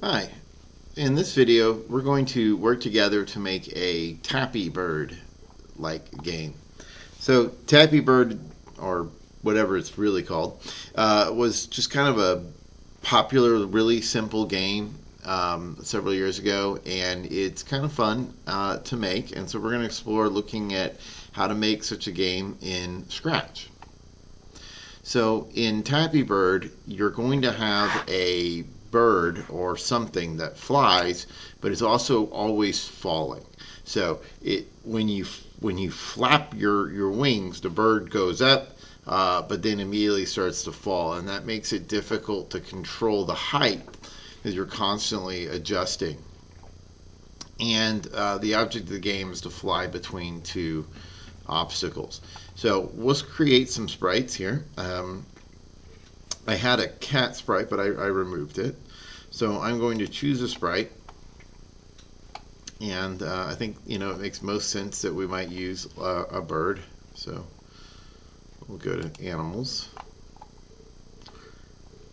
Hi, in this video we're going to work together to make a Tappy Bird like game. So Tappy Bird, or whatever it's really called, was just kind of a popular, really simple game several years ago, and it's kind of fun to make, and so we're going to explore looking at how to make such a game in Scratch. So in Tappy Bird, you're going to have a bird or something that flies, but it's also always falling. So when you flap your wings, the bird goes up, but then immediately starts to fall, and that makes it difficult to control the height because you're constantly adjusting. And the object of the game is to fly between two obstacles. So let's create some sprites here. I had a cat sprite, but I removed it. So I'm going to choose a sprite, and I think it makes most sense that we might use a bird. So we'll go to animals,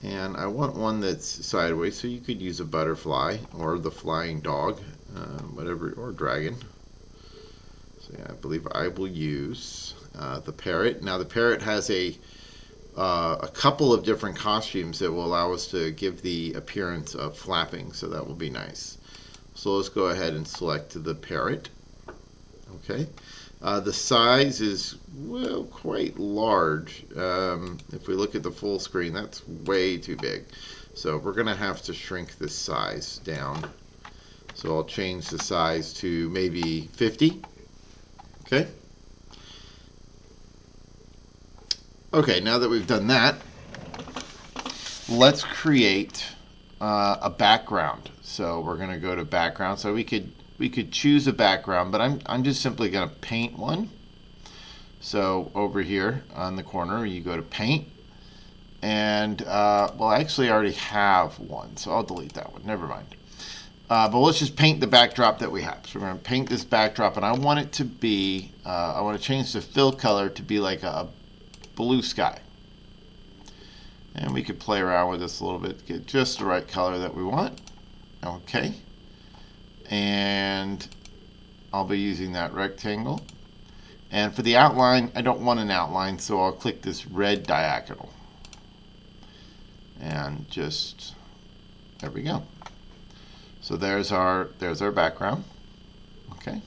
and I want one that's sideways. So you could use a butterfly or the flying dog, whatever, or dragon. So yeah, I believe I will use the parrot. Now the parrot has a couple of different costumes that will allow us to give the appearance of flapping, so that will be nice. So let's go ahead and select the parrot. Okay, the size is quite large. If we look at the full screen, that's way too big. So we're going to have to shrink this size down. So I'll change the size to maybe 50. Okay. Okay, now that we've done that, let's create a background. So we're going to go to background. So we could choose a background, but I'm just simply going to paint one. So over here on the corner, you go to paint, and well, actually I already have one, so I'll delete that one. Never mind. But let's just paint the backdrop that we have. So we're going to paint this backdrop, and I want it to be, I want to change the fill color to be like a blue sky. And we could play around with this a little bit to get just the right color that we want. Okay. And I'll be using that rectangle. And for the outline, I don't want an outline, so I'll click this red diagonal. And just, there we go. So there's our background. Okay.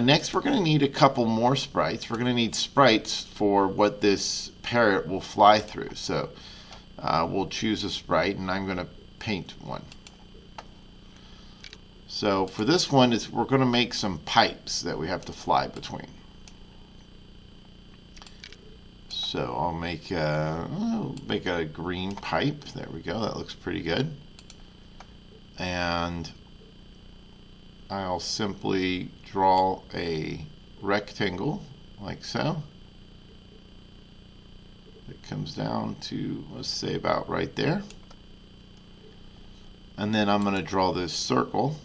Next, we're going to need a couple more sprites. We're going to need sprites for what this parrot will fly through. So we'll choose a sprite, and I'm going to paint one. So for this one, we're going to make some pipes that we have to fly between. So I'll make a green pipe. There we go. That looks pretty good. And I'll simply draw a rectangle like so. It comes down to, let's say, about right there. And then I'm going to draw this circle.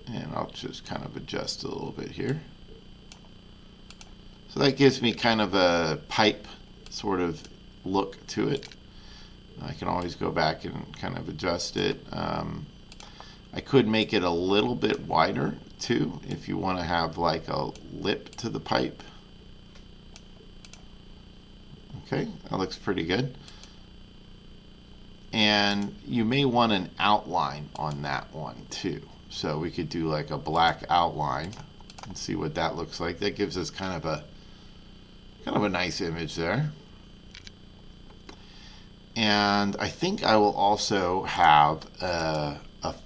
And I'll just kind of adjust a little bit here. So that gives me kind of a pipe sort of look to it. I can always go back and kind of adjust it. I could make it a little bit wider too if you want to have like a lip to the pipe. Okay, that looks pretty good. And you may want an outline on that one too. So we could do like a black outline and see what that looks like. That gives us kind of a nice image there. And I think I will also have a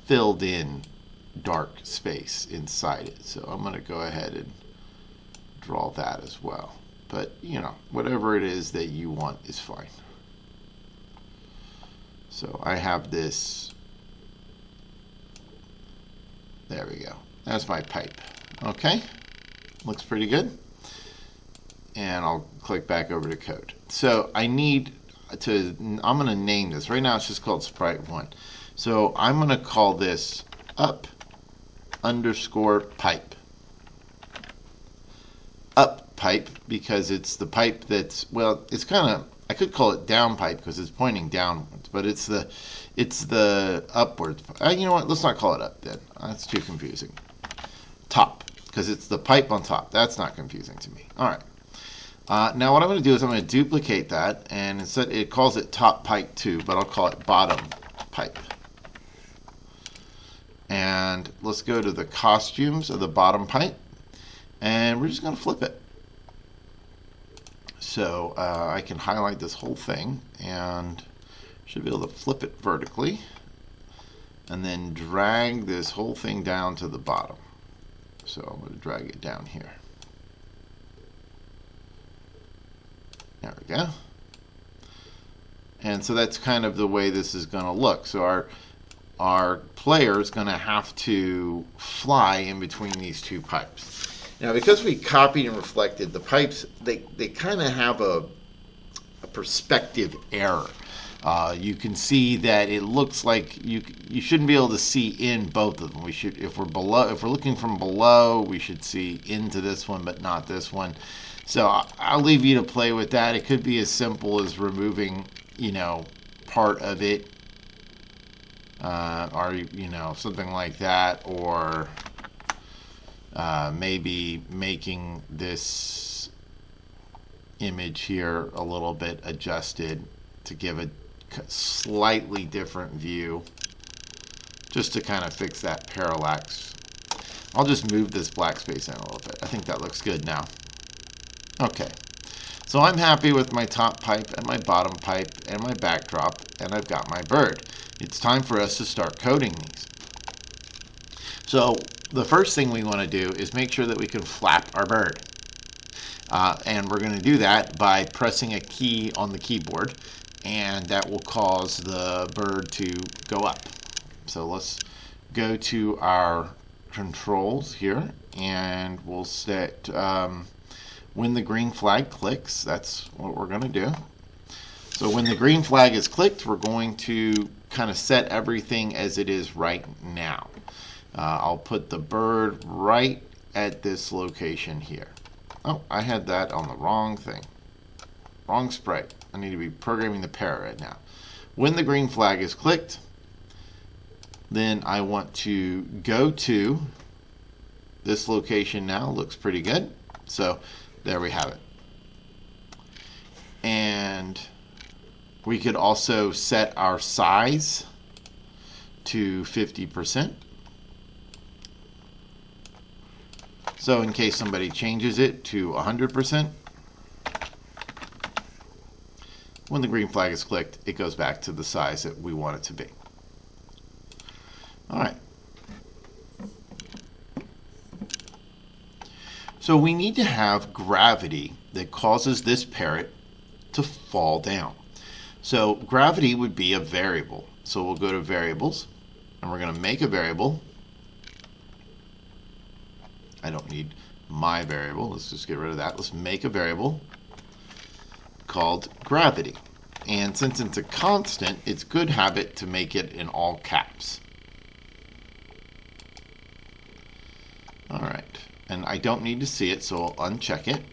filled in dark space inside it. So I'm going to go ahead and draw that as well. But whatever it is that you want is fine. So I have this. There we go. That's my pipe. Okay. Looks pretty good. And I'll click back over to code. So I'm going to name this. Right now it's just called Sprite 1. So I'm going to call this up_pipe. pipe because it's the pipe that's, well, it's kind of, I could call it down pipe because it's pointing downwards, but it's the upwards. You know what? Let's not call it up then. That's too confusing. Top, because it's the pipe on top. That's not confusing to me. All right. Now what I'm going to do is I'm going to duplicate that, and instead it calls it top pipe 2, but I'll call it bottom pipe. And let's go to the costumes of the bottom pipe, and we're just going to flip it. So I can highlight this whole thing and should be able to flip it vertically and then drag this whole thing down to the bottom. So I'm going to drag it down here. There we go. And so that's kind of the way this is going to look. So our player is going to have to fly in between these two pipes. Now, because we copied and reflected, the pipes, they kind of have a perspective error. You can see that it looks like you shouldn't be able to see in both of them. We should, if we're looking from below, we should see into this one, but not this one. So I'll leave you to play with that. It could be as simple as removing, part of it, or something like that, or maybe making this image here a little bit adjusted to give a slightly different view, just to kind of fix that parallax. I'll just move this black space in a little bit. I think that looks good now. Okay, so I'm happy with my top pipe and my bottom pipe and my backdrop, and I've got my bird. It's time for us to start coding these. So the first thing we want to do is make sure that we can flap our bird. And we're going to do that by pressing a key on the keyboard, and that will cause the bird to go up. So let's go to our controls here, and we'll set when the green flag clicks. That's what we're going to do. So when the green flag is clicked, we're going to kind of set everything as it is right now. I'll put the bird right at this location here. Oh, I had that on the wrong thing. Wrong sprite. I need to be programming the Parrot right now. When the green flag is clicked, then I want to go to this location now. Looks pretty good. So there we have it. And we could also set our size to 50%. So in case somebody changes it to 100%, when the green flag is clicked, it goes back to the size that we want it to be. All right. So we need to have gravity that causes this parrot to fall down. So gravity would be a variable. So we'll go to variables, and we're going to make a variable. I don't need my variable. Let's just get rid of that. Let's make a variable called gravity. And since it's a constant, it's good habit to make it in all caps. All right. And I don't need to see it, so I'll uncheck it.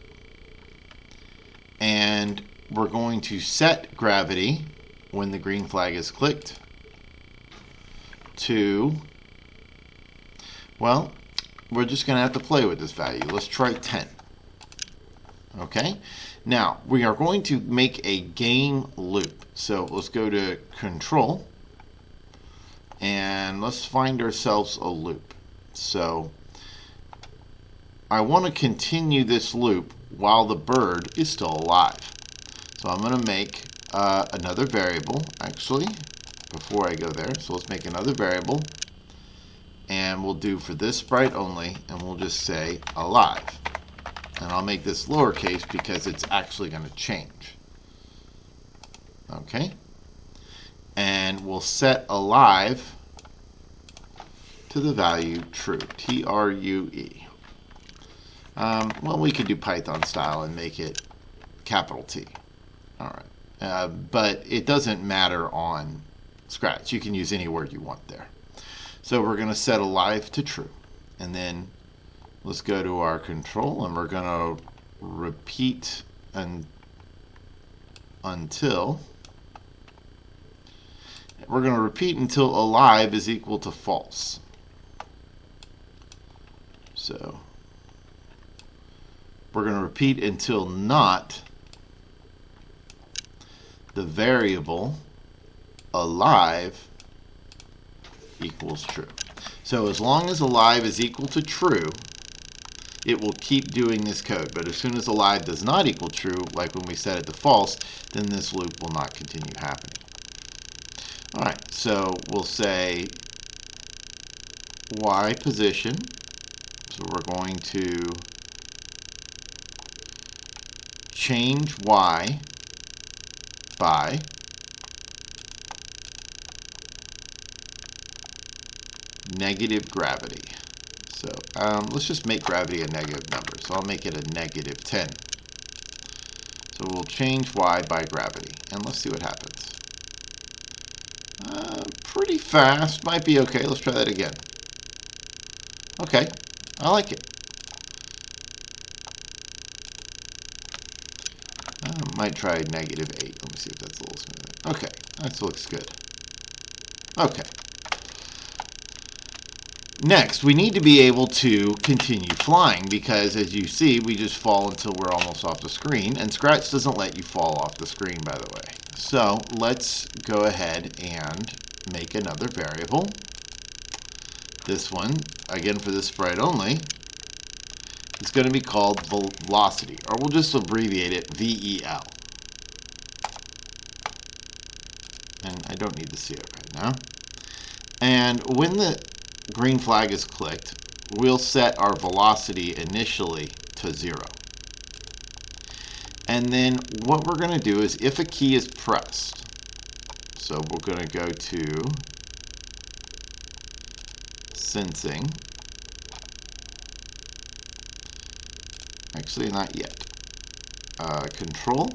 And we're going to set gravity when the green flag is clicked to, well, we're just going to have to play with this value. Let's try 10. Okay? Now, we are going to make a game loop. So let's go to Control, and let's find ourselves a loop. So I want to continue this loop while the bird is still alive. So I'm going to make another variable, actually, before I go there. So let's make another variable, and we'll do for this sprite only, and we'll just say alive. And I'll make this lowercase because it's actually going to change. Okay? And we'll set alive to the value true, T-R-U-E. Well, we could do Python style and make it capital T. All right. But it doesn't matter on Scratch. You can use any word you want there. So we're going to set alive to true. And then let's go to our control, and we're going to repeat until we're going to repeat until alive is equal to false. So we're going to repeat until not the variable alive equals true. So as long as alive is equal to true, it will keep doing this code. But as soon as alive does not equal true, like when we set it to false, then this loop will not continue happening. All right, so we'll say y position. So we're going to change y by negative gravity. So let's just make gravity a negative number. So I'll make it a negative 10. So we'll change y by gravity. And let's see what happens. Pretty fast. Might be okay. Let's try that again. Okay. I like it. I might try negative 8. Let me see if that's a little smoother. Okay. That looks good. Okay. Next, we need to be able to continue flying because, as you see, we just fall until we're almost off the screen. And Sprites doesn't let you fall off the screen, by the way. So let's go ahead and make another variable. This one, again for this sprite only, is going to be called velocity, or we'll just abbreviate it VEL. And I don't need to see it right now. And when the green flag is clicked, we'll set our velocity initially to 0. And then what we're going to do is if a key is pressed, so we're going to go to sensing. Actually, not yet. Control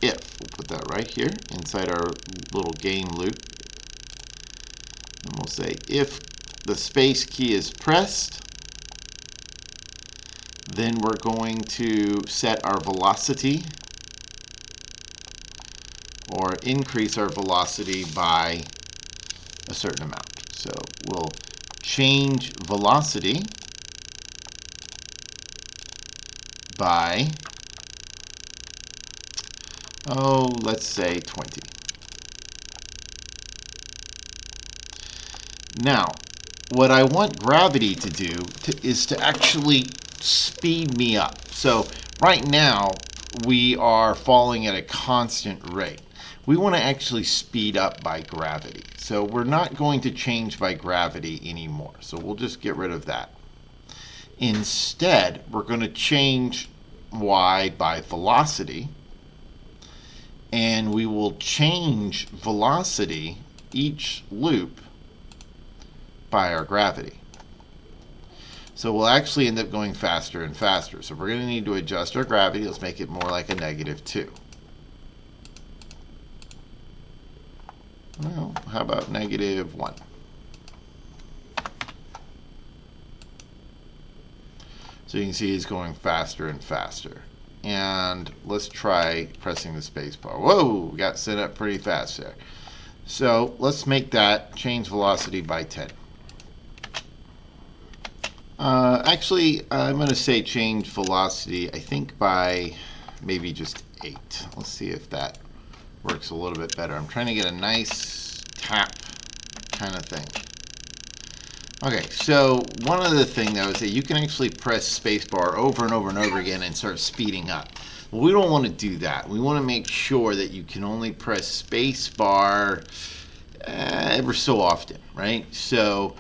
if. We'll put that right here inside our little game loop. And we'll say if the space key is pressed, then we're going to set our velocity or increase our velocity by a certain amount. So we'll change velocity by, let's say 20. Now, what I want gravity to do is to actually speed me up. So right now, we are falling at a constant rate. We want to actually speed up by gravity. So we're not going to change by gravity anymore. So we'll just get rid of that. Instead, we're going to change y by velocity. And we will change velocity each loop by our gravity. So we'll actually end up going faster and faster. So we're going to need to adjust our gravity. Let's make it more like a -2. Well, how about -1? So you can see he's going faster and faster. And let's try pressing the space bar. Whoa, got set up pretty fast there. So let's make that change velocity by 10. Actually, I'm going to say change velocity, I think, by maybe just 8. Let's see if that works a little bit better. I'm trying to get a nice tap kind of thing. Okay, so one other thing, though, is that you can actually press spacebar over and over and over again and start speeding up. Well, we don't want to do that. We want to make sure that you can only press spacebar ever so often, right? So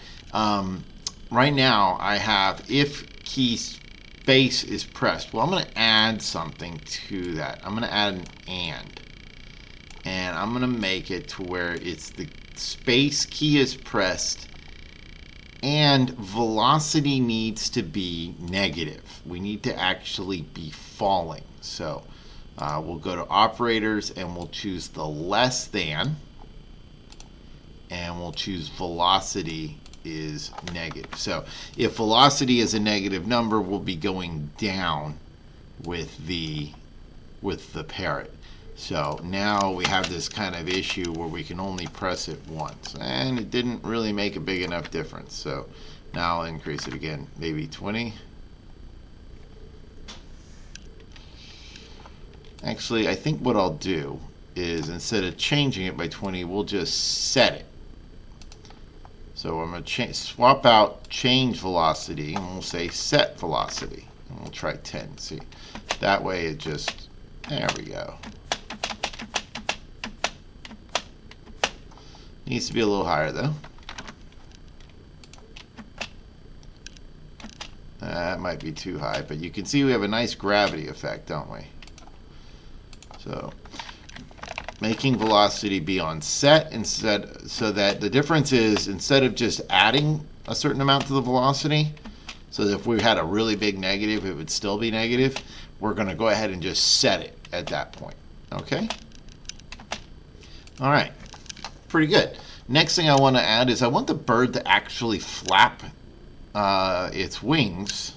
right now I have if key space is pressed. Well, I'm going to add something to that. I'm going to add an and I'm going to make it to where it's the space key is pressed and velocity needs to be negative. We need to actually be falling. So we'll go to operators and we'll choose the less than, and we'll choose velocity is negative. So if velocity is a negative number, we'll be going down with the Parrot. So now we have this kind of issue where we can only press it once, and it didn't really make a big enough difference. So now I'll increase it again, maybe 20. Actually, I think what I'll do is, instead of changing it by 20, we'll just set it. So I'm going to swap out change velocity, and we'll say set velocity. And we'll try 10. See, that way it just, there we go. Needs to be a little higher though. That might be too high, but you can see we have a nice gravity effect, don't we? So making velocity be on set instead, so that the difference is, instead of just adding a certain amount to the velocity, so that if we had a really big negative, it would still be negative, we're going to go ahead and just set it at that point. Okay? All right. Pretty good. Next thing I want to add is I want the bird to actually flap its wings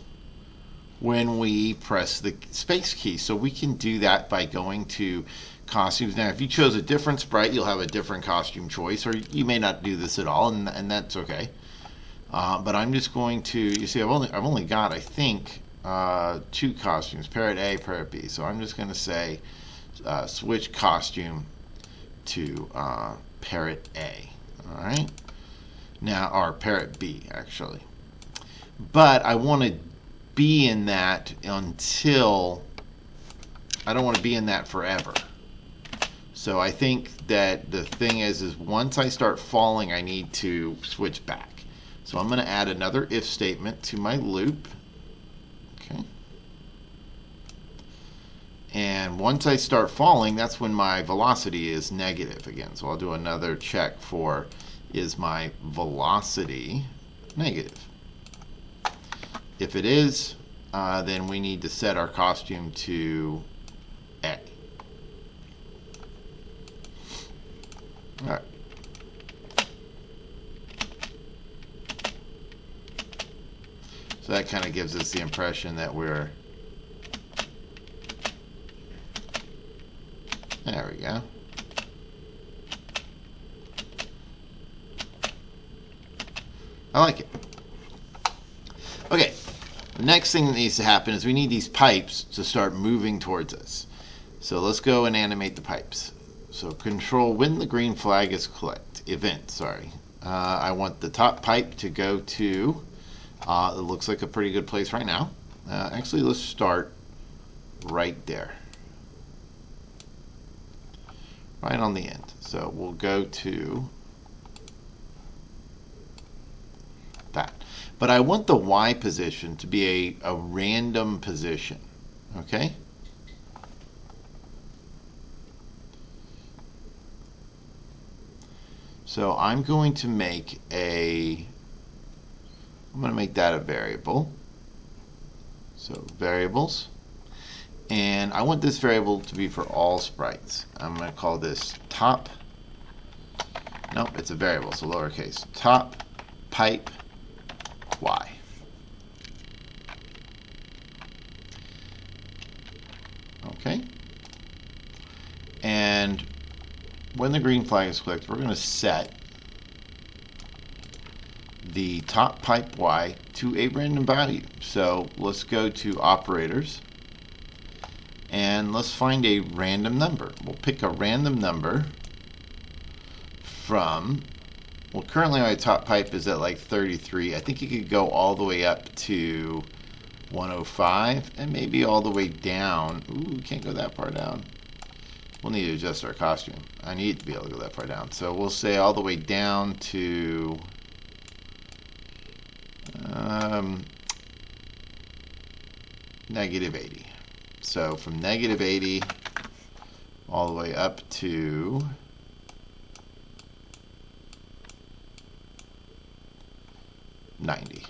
when we press the space key. So we can do that by going to costumes. Now, if you chose a different sprite, you'll have a different costume choice, or you may not do this at all, and that's okay. But I'm just going to, you see, I've only got, I think, 2 costumes, Parrot A, Parrot B. So I'm just going to say switch costume to Parrot A. All right. Now, or Parrot B, actually. But I want to be in that until, I don't want to be in that forever. So I think that the thing is once I start falling, I need to switch back. So I'm going to add another if statement to my loop. Okay. And once I start falling, that's when my velocity is negative again. So I'll do another check for, is my velocity negative? If it is, then we need to set our costume to A. All right. So that kind of gives us the impression that we're, there we go. I like it. Okay, the next thing that needs to happen is we need these pipes to start moving towards us. So let's go and animate the pipes. So control when the green flag is I want the top pipe to go to, it looks like a pretty good place right now. Actually, let's start right there. Right on the end. So we'll go to that. But I want the Y position to be a random position. Okay? So I'm going to make that a variable. So variables. And I want this variable to be for all sprites. I'm going to call this top. Nope, it's a variable, so lowercase. Top pipe Y. Okay. And when the green flag is clicked, we're going to set the top pipe Y to a random value. So let's go to operators and let's find a random number. We'll pick a random number from, well, currently my top pipe is at like 33. I think it could go all the way up to 105 and maybe all the way down. Ooh, can't go that far down. We'll need to adjust our costume. I need to be able to go that far down. So we'll say all the way down to negative 80. So from negative 80 all the way up to $90.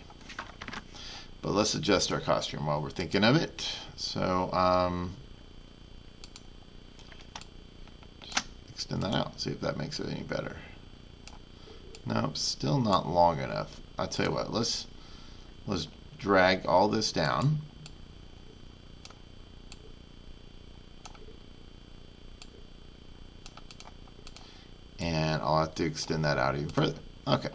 But let's adjust our costume while we're thinking of it. So just extend that out, see if that makes it any better. Nope, still not long enough. I'll tell you what, let's drag all this down. I'll have to extend that out even further. Okay.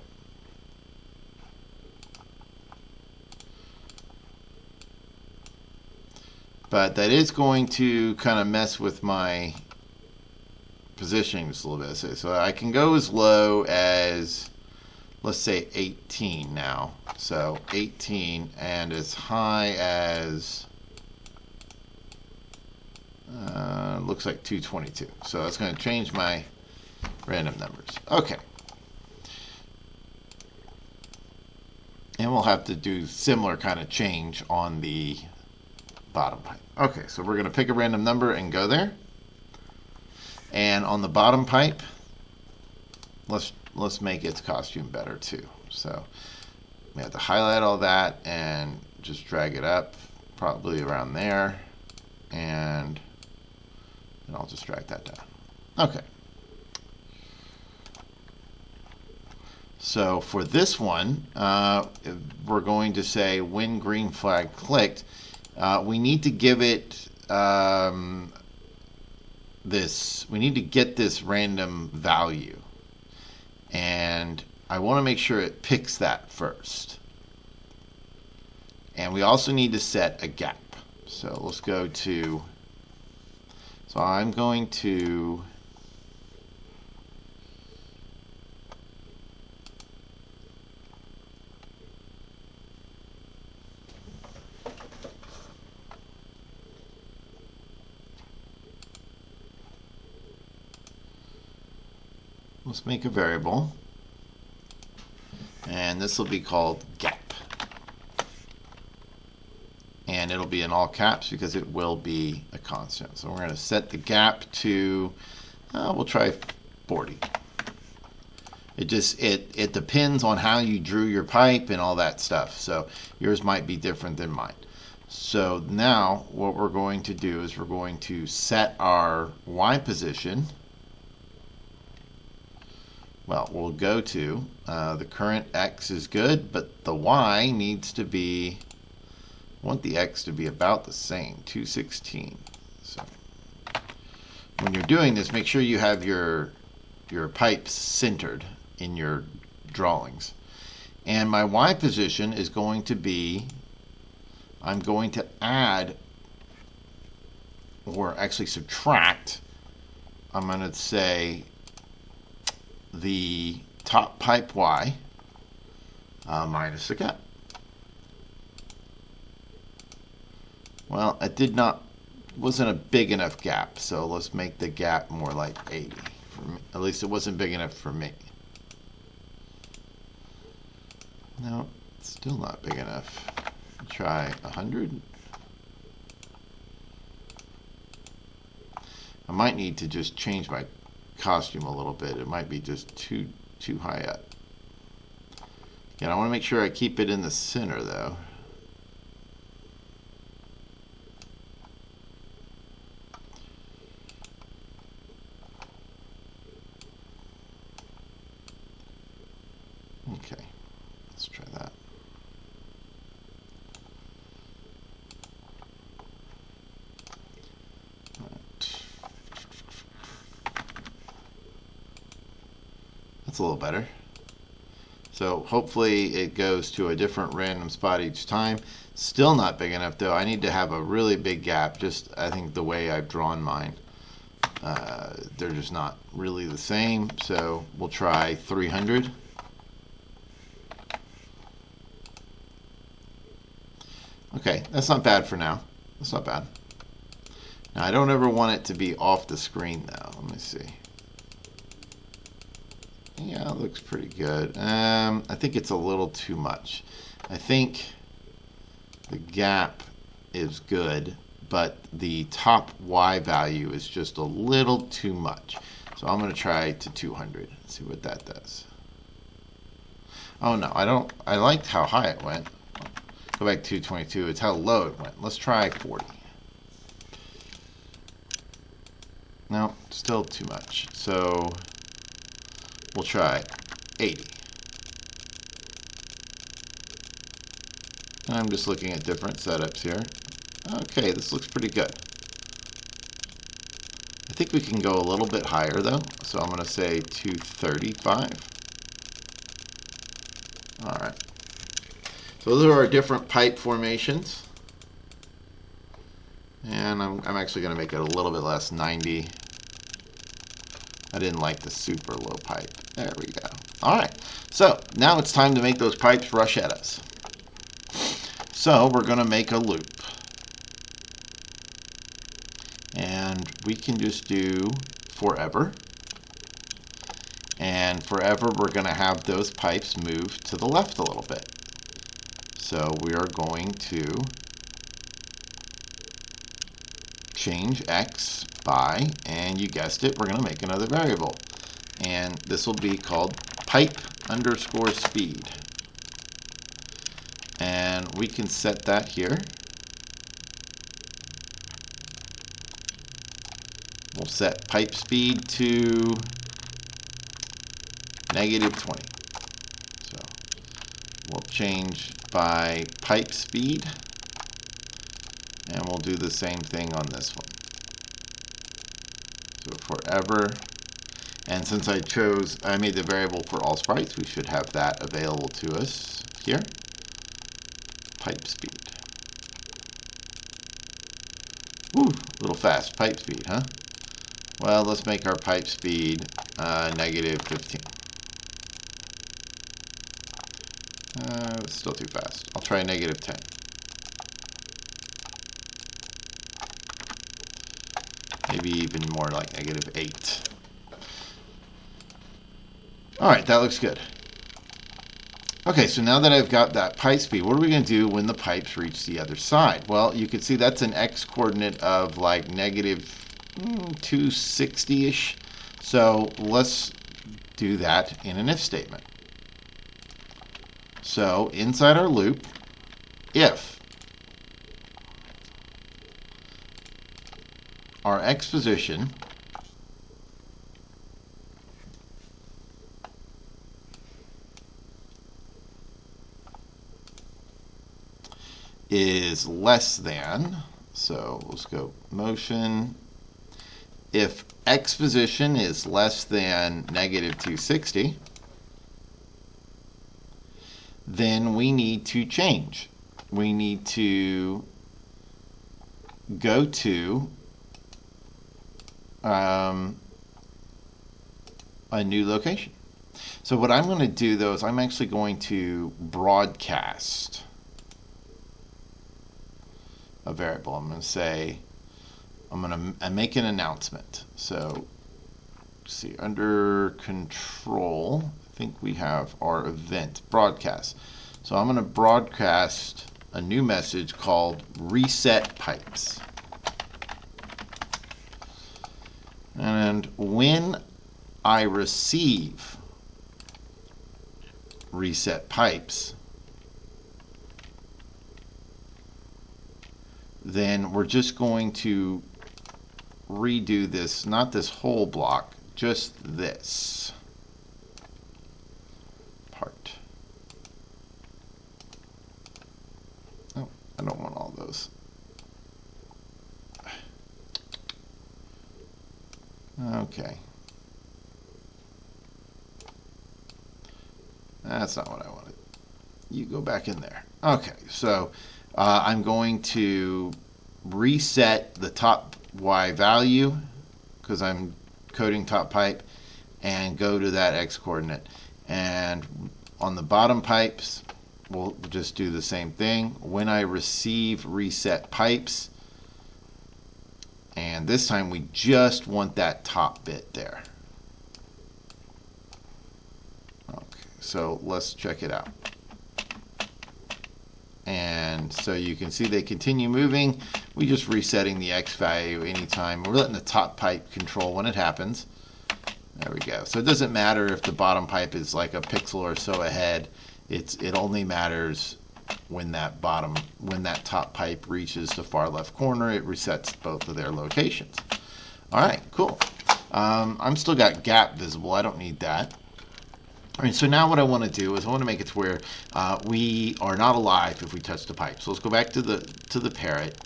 But that is going to kind of mess with my positioning just a little bit. So I can go as low as, let's say, 18 now. So 18, and as high as, looks like 222. So that's going to change my random numbers. Okay. And we'll have to do similar kind of change on the bottom pipe. Okay, so we're going to pick a random number and go there. And on the bottom pipe, let's make its costume better too. So we have to highlight all that and just drag it up, probably around there, and I'll just drag that down. Okay. So for this one, we're going to say when green flag clicked. We need to give it we need to get this random value. And I want to make sure it picks that first. And we also need to set a gap. So let's go to, so I'm going to let's make a variable, and this will be called gap. And it'll be in all caps because it will be a constant. So we're going to set the gap to, we'll try 40. It depends on how you drew your pipe and all that stuff. So yours might be different than mine. So now what we're going to do is we're going to set our Y position. Well, we'll go to the current X is good, but the Y needs to be, I want the X to be about the same, 216. So when you're doing this, make sure you have your pipes centered in your drawings. And my Y position is going to be, I'm going to add, or actually subtract, I'm going to say the top pipe Y minus the gap. Well, it wasn't a big enough gap, so let's make the gap more like 80. For me. At least it wasn't big enough for me. No, still not big enough. Try 100. I might need to just change my costume a little bit. It might be just too high up. And I want to make sure I keep it in the center though. Okay, let's try that. That's a little better. So hopefully it goes to a different random spot each time. Still not big enough though. I need to have a really big gap. Just I think the way I've drawn mine, they're just not really the same. So we'll try 300. Okay, that's not bad for now. That's not bad. Now I don't ever want it to be off the screen though. Let me see. Yeah, it looks pretty good. I think it's a little too much. I think the gap is good, but the top Y value is just a little too much. So I'm going to try to 200. See what that does. Oh no, I liked how high it went. Go back to 222. It's how low it went. Let's try 40. No, still too much. So we'll try 80. I'm just looking at different setups here. Okay, this looks pretty good. I I think we can go a little bit higher though, so I'm going to say 235. All right. So those are our different pipe formations. And I'm actually going to make it a little bit less, 90. I didn't like the super low pipe. There we go. All right. So now it's time to make those pipes rush at us. So we're going to make a loop. And we can just do forever. And forever we're going to have those pipes move to the left a little bit. So we are going to change x by, and you guessed it, we're going to make another variable. And this will be called pipe underscore speed. And we can set that here. We'll set pipe speed to -20. So we'll change by pipe speed, and we'll do the same thing on this one. So forever, and since I made the variable for all sprites, we should have that available to us here. Pipe speed. Ooh, a little fast. Pipe speed, huh? Well, let's make our pipe speed -15. It's still too fast. I'll try -10. Maybe even more like -8. All right, that looks good. Okay, so now that I've got that pipe speed, what are we going to do when the pipes reach the other side? Well, you can see that's an x coordinate of like -260-ish. So let's do that in an if statement. So inside our loop, if our x position is less than, so let's go motion, if x position is less than -260, then we need to change. We need to go to a new location. So what I'm going to do though is I'm actually going to broadcast a variable. I'm going to say, I'm going to make an announcement. So let's see, under control, I think we have our event broadcast. So I'm going to broadcast a new message called reset pipes. And when I receive reset pipes, then we're just going to redo this, not this whole block, just this part. Oh, I don't want all those. Okay. That's not what I wanted. You go back in there. Okay, so I'm going to reset the top Y value because I'm coding top pipe and go to that X coordinate. And on the bottom pipes, we'll just do the same thing. When I receive reset pipes, and this time we just want that top bit there. Okay, so let's check it out. And so you can see they continue moving. We just resetting the X value anytime. We're letting the top pipe control when it happens. There we go. So it doesn't matter if the bottom pipe is like a pixel or so ahead. It only matters when that top pipe reaches the far left corner. It resets both of their locations. All right, cool. I'm still got gap visible. I don't need that. All right, so now what I want to do is I want to make it to where we are not alive if we touch the pipe. So let's go back to the parrot,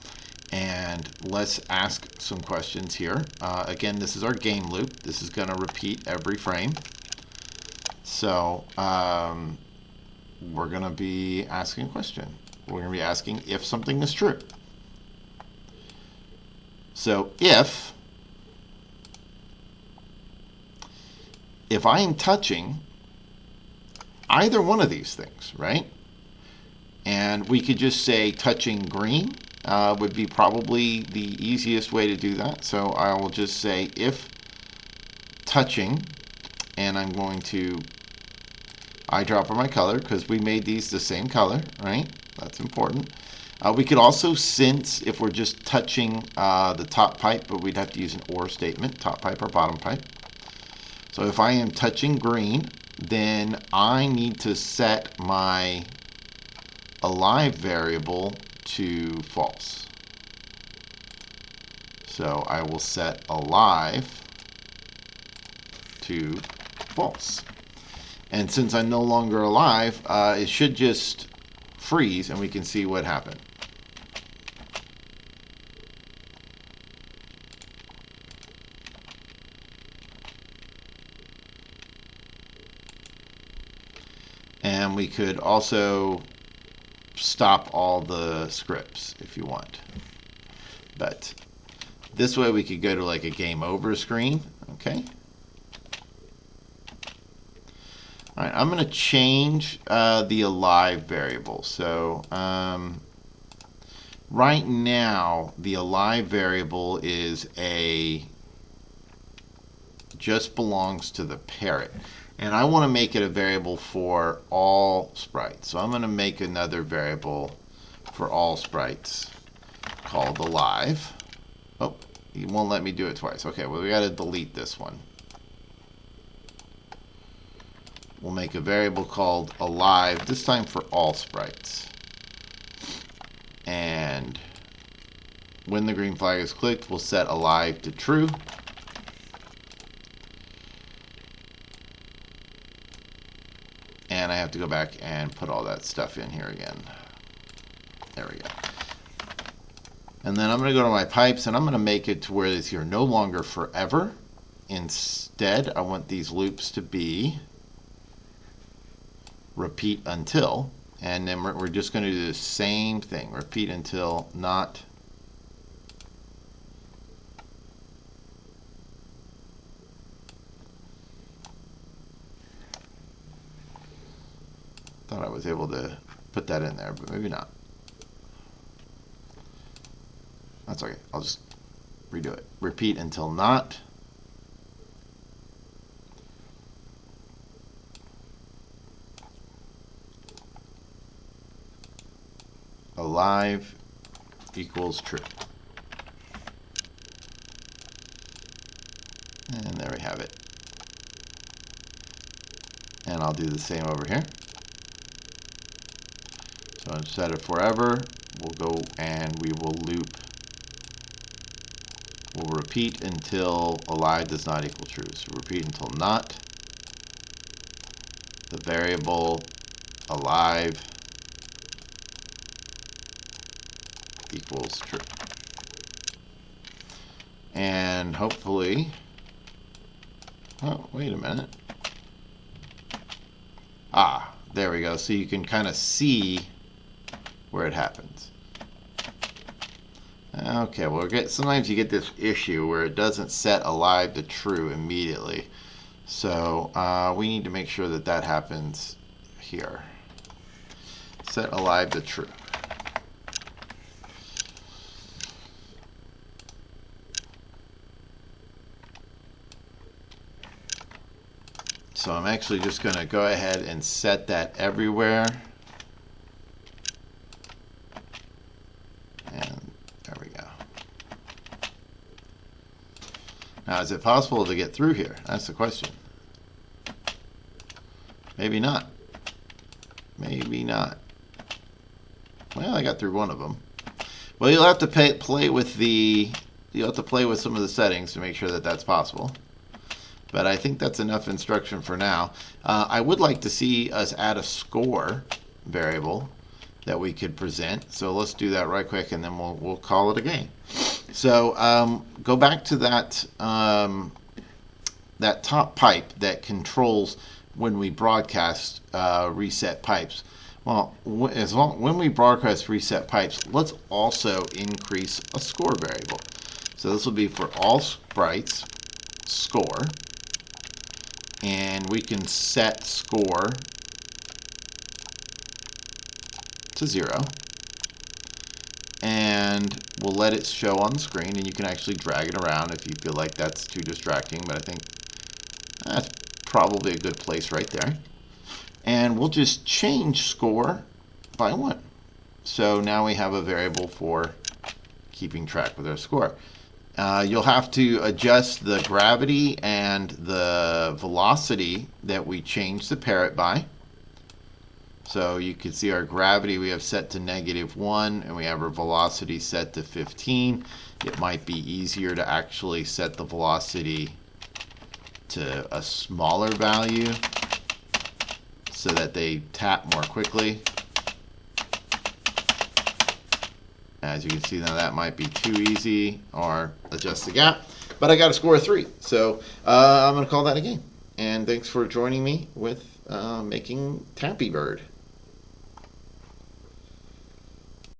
And let's ask some questions here. Again, this is our game loop. This is going to repeat every frame. So we're going to be asking a question. We're going to be asking if something is true. So if I am touching either one of these things, right? And we could just say touching green would be probably the easiest way to do that. So I will just say if touching, and I'm going to eyedropper my color because we made these the same color, right? That's important. We could also sense if we're just touching the top pipe, but we'd have to use an or statement, top pipe or bottom pipe. So if I am touching green, then I need to set my alive variable to false. So I will set alive to false. And since I'm no longer alive, it should just freeze and we can see what happened. And we could also stop all the scripts if you want. But this way we could go to like a game over screen. Okay. All right, I'm going to change the alive variable. So right now the alive variable is just belongs to the parrot. And I want to make it a variable for all sprites. So I'm going to make another variable for all sprites called alive. Oh, he won't let me do it twice. Okay, well, we got to delete this one. We'll make a variable called alive, this time for all sprites. And when the green flag is clicked, we'll set alive to true. And I have to go back and put all that stuff in here again. There we go. And then I'm going to go to my pipes and I'm going to make it to where it's here no longer forever. Instead, I want these loops to be repeat until. And then we're just going to do the same thing. Repeat until not. Thought I was able to put that in there, but maybe not. That's okay. I'll just redo it. Repeat until not. Alive equals true. And there we have it. And I'll do the same over here. So instead of forever, we'll go and we will loop. We'll repeat until alive does not equal true. So repeat until not. The variable alive equals true. And hopefully, oh, wait a minute. Ah, there we go. So you can kind of see where it happens. Okay, well, sometimes you get this issue where it doesn't set alive to true immediately. So we need to make sure that that happens here. Set alive to true. So I'm actually just going to go ahead and set that everywhere. And there we go. Now, is it possible to get through here? That's the question. Maybe not. Maybe not. Well, I got through one of them. Well, you'll have to play with some of the settings to make sure that that's possible. But I think that's enough instruction for now. I would like to see us add a score variable that we could present. So let's do that right quick, and then we'll call it a game. So go back to that that top pipe that controls when we broadcast reset pipes. Well, when we broadcast reset pipes, let's also increase a score variable. So this will be for all sprites score, and we can set score to 0, and we'll let it show on the screen, and you can actually drag it around if you feel like that's too distracting, but I think that's probably a good place right there. And we'll just change score by 1. So now we have a variable for keeping track with our score. You'll have to adjust the gravity and the velocity that we changed the Parrot by. So you can see our gravity we have set to -1, and we have our velocity set to 15. It might be easier to actually set the velocity to a smaller value so that they tap more quickly. As you can see now, that might be too easy, or adjust the gap. But I got a score of 3, so I'm going to call that a game. And thanks for joining me with making Tappy Bird.